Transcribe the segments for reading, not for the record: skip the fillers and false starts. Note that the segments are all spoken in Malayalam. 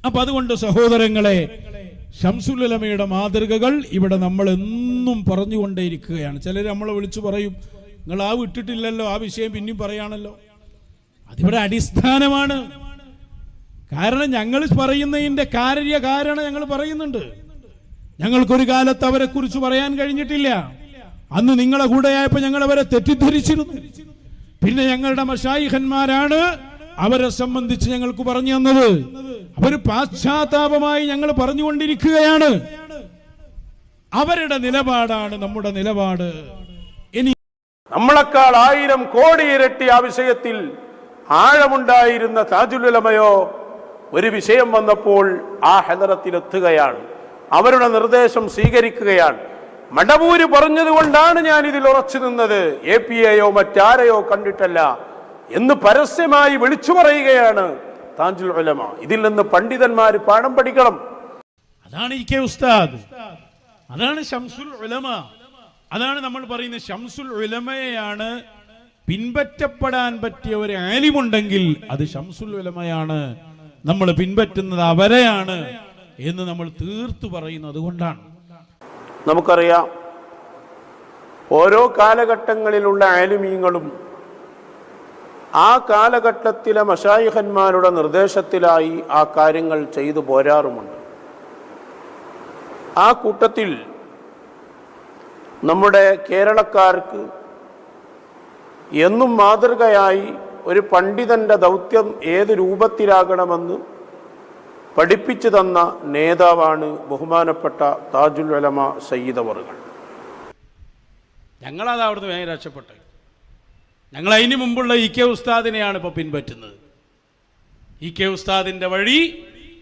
അപ്പൊ അതുകൊണ്ട് സഹോദരങ്ങളെ, ശംസുൽ ഉലമയുടെ മാതൃകകൾ ഇവിടെ നമ്മൾ എന്നും പറഞ്ഞുകൊണ്ടേയിരിക്കുകയാണ്. ചിലർ നമ്മളെ വിളിച്ചു പറയും, നിങ്ങൾ ആ വിട്ടിട്ടില്ലല്ലോ, ആ വിഷയം പിന്നെയും പറയാണല്ലോ. അതിവിടെ അടിസ്ഥാനമാണ്. കാരണം ഞങ്ങൾ പറയുന്നതിന്റെ കാരണം ഞങ്ങൾ പറയുന്നുണ്ട്. ഞങ്ങൾക്കൊരു കാലത്ത് അവരെ കുറിച്ച് പറയാൻ കഴിഞ്ഞിട്ടില്ല. അന്ന് നിങ്ങളെ കൂടെയായപ്പോൾ ഞങ്ങൾ അവരെ തെറ്റിദ്ധരിച്ചിരുന്നു. പിന്നെ ഞങ്ങളുടെ മശായിഖന്മാരാണ് അവരെ സംബന്ധിച്ച് ഞങ്ങൾക്ക് പറഞ്ഞു തന്നത്. അവർ പാശ്ചാത്താപമായി ഞങ്ങൾ പറഞ്ഞുകൊണ്ടിരിക്കുകയാണ്. അവരുടെ നിലപാടാണ് നമ്മുടെ നിലപാട്. ഇനി നമ്മളെക്കാൾ 1000 കോടി ഇരട്ടി ആ വിഷയത്തിൽ ആഴമുണ്ടായിരുന്ന താജുൽ ഉലമയോ ഒരു വിഷയം വന്നപ്പോൾ ആ ഹദറത്തിലെത്തുകയാണ്, അവരുടെ നിർദ്ദേശം സ്വീകരിക്കുകയാണ്. മടവൂര് പറഞ്ഞതുകൊണ്ടാണ് ഞാൻ ഇതിൽ ഉറച്ചു നിന്നത്, APAയോ മറ്റാരെയോ കണ്ടിട്ടല്ല എന്ന് പരസ്യമായി വിളിച്ചു പറയുകയാണ് താജുൽ ഉലമ. ഇതിൽ നിന്ന് പണ്ഡിതന്മാർ പാഠം പഠിക്കണം. അതാണ് ഇ കെ ഉസ്താദ്, അതാണ് ശംസുൽ ഉലമ. അതാണ് നമ്മൾ പറയുന്നത്, ശംസുൽ ഉലമയെയാണ് പിൻപറ്റപ്പെടാൻ പറ്റിയ ഒരു ആലിമുണ്ടെങ്കിൽ അത് ശംസുൽ ഉലമയാണ്, നമ്മൾ പിൻപറ്റുന്നത് അവരെയാണ് എന്ന് നമ്മൾ തീർത്തു പറയുന്നത് കൊണ്ടാണ്. നമുക്കറിയാം, ഓരോ കാലഘട്ടങ്ങളിലുള്ള ആലിമീങ്ങളും ആ കാലഘട്ടത്തിലെ മശായിഖന്മാരുടെ നിർദ്ദേശത്തിലായി ആ കാര്യങ്ങൾ ചെയ്തു പോരാറുമുണ്ട്. ആ കൂട്ടത്തിൽ നമ്മുടെ കേരളക്കാർക്ക് എന്നും മാതൃകയായി ഒരു പണ്ഡിതന്റെ ദൗത്യം ഏത് രൂപത്തിലാകണമെന്ന് പഠിപ്പിച്ചു തന്ന നേതാവാണ് ബഹുമാനപ്പെട്ട താജുൽ ഉലമ സയ്യിദ് അവറുകൾ. ഞങ്ങളത് അവിടുന്ന് വേഗം രക്ഷപ്പെട്ടത്. ഞങ്ങൾ അതിന് മുമ്പുള്ള ഇ കെ ഉസ്താദിനെയാണ് ഇപ്പോൾ പിൻപറ്റുന്നത്. ഇ കെ ഉസ്താദിന്റെ വഴി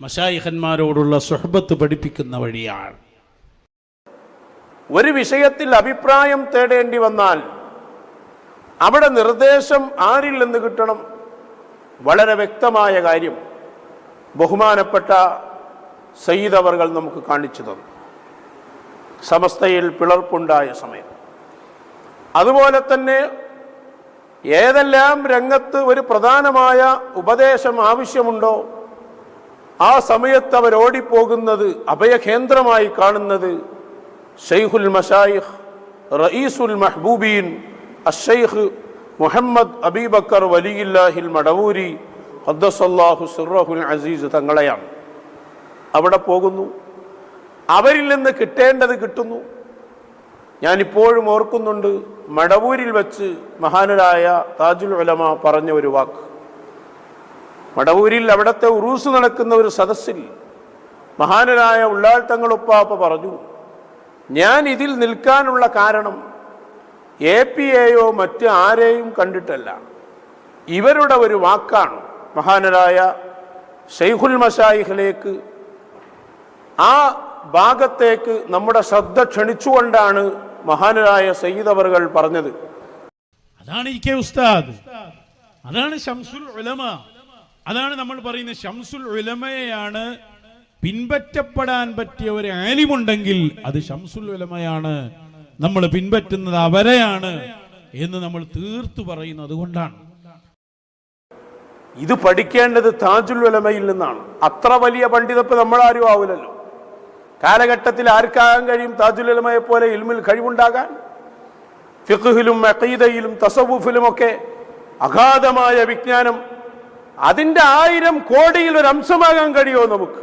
മശായിഖന്മാരോടുള്ള സുഹബത്ത് പഠിപ്പിക്കുന്ന വഴിയാണ്. ഒരു വിഷയത്തിൽ അഭിപ്രായം തേടേണ്ടി വന്നാൽ അവിടെ നിർദ്ദേശം ആരിൽ നിന്ന് കിട്ടണം? വളരെ വ്യക്തമായ കാര്യം ബഹുമാനപ്പെട്ട സയ്യിദ് അവർകൾ നമുക്ക് കാണിച്ചു തന്നു. സമസ്തയിൽ പിളർപ്പുണ്ടായ സമയം, അതുപോലെ തന്നെ ഏതെല്ലാം രംഗത്ത് ഒരു പ്രധാനമായ ഉപദേശം ആവശ്യമുണ്ടോ ആ സമയത്ത് അവർ ഓടിപ്പോകുന്നത്, അഭയകേന്ദ്രമായി കാണുന്നത് ശൈഖുൽ മശായിഖ് റഈസുൽ മഹ്ബൂബീൻ അശ്ശൈഖ് മുഹമ്മദ് അബീബക്കർ വലിയില്ലാഹിൽ മടവൂരി ഖദ്ദസല്ലാഹു സിർറഹുൽ അസീസ് തങ്ങളെയാണ്. അവിടെ പോകുന്നു, അവരിൽ നിന്ന് കിട്ടേണ്ടത് കിട്ടുന്നു. ഞാനിപ്പോഴും ഓർക്കുന്നുണ്ട്, മടവൂരിൽ വെച്ച് മഹാനരായ താജുൽ ഉലമ പറഞ്ഞ ഒരു വാക്ക്. മടവൂരിൽ അവിടുത്തെ ഉറൂസ് നടക്കുന്ന ഒരു സദസ്സിൽ മഹാനരായ ഉള്ളാൾ തങ്ങളുപ്പാപ്പ പറഞ്ഞു, ഞാൻ ഇതിൽ നിൽക്കാനുള്ള കാരണം APAയോ മറ്റ് ആരെയും കണ്ടിട്ടല്ല, ഇവരുടെ ഒരു വാക്കാണ്. മഹാനരായ ശൈഖുൽ മശായിഖിലേക്ക്, ആ ഭാഗത്തേക്ക് നമ്മുടെ ശ്രദ്ധ ക്ഷണിച്ചുകൊണ്ടാണ് മഹാനരായ സയ്യിദ് അവറുകൾ പറഞ്ഞത്. അതാണ് ഇ കെ ഉസ്താദ്, അതാണ് ശംസുൽ ഉലമ. അതാണ് നമ്മൾ പറയുന്നത്, ശംസുൽ ഉലമയെയാണ് പിൻപറ്റപ്പെടാൻ പറ്റിയ ഒരു ആലിമുണ്ടെങ്കിൽ അത് ശംസുൽ ഉലമയാണ്, നമ്മൾ പിൻപറ്റുന്നത് അവരെയാണ് എന്ന് നമ്മൾ തീർത്തു പറയുന്നത് കൊണ്ടാണ്. ഇത് പഠിക്കേണ്ടത് താജുൽ ഉലമയിൽ നിന്നാണ്. അത്ര വലിയ പണ്ഡിതപ്പ് നമ്മളാരും ആവില്ലല്ലോ. കാലഘട്ടത്തിൽ ആർക്കാകാൻ കഴിയും താജുൽ ഉലമയെ പോലെ ഇൽമിൽ കഴിവുണ്ടാകാൻ? ഫിഖ്ഹിലും അഖീദയിലും തസവുഫിലുമൊക്കെ അഗാധമായ വിജ്ഞാനം, അതിൻ്റെ 1000 കോടിയിൽ ഒരു അംശമാകാൻ കഴിയുമോ നമുക്ക്?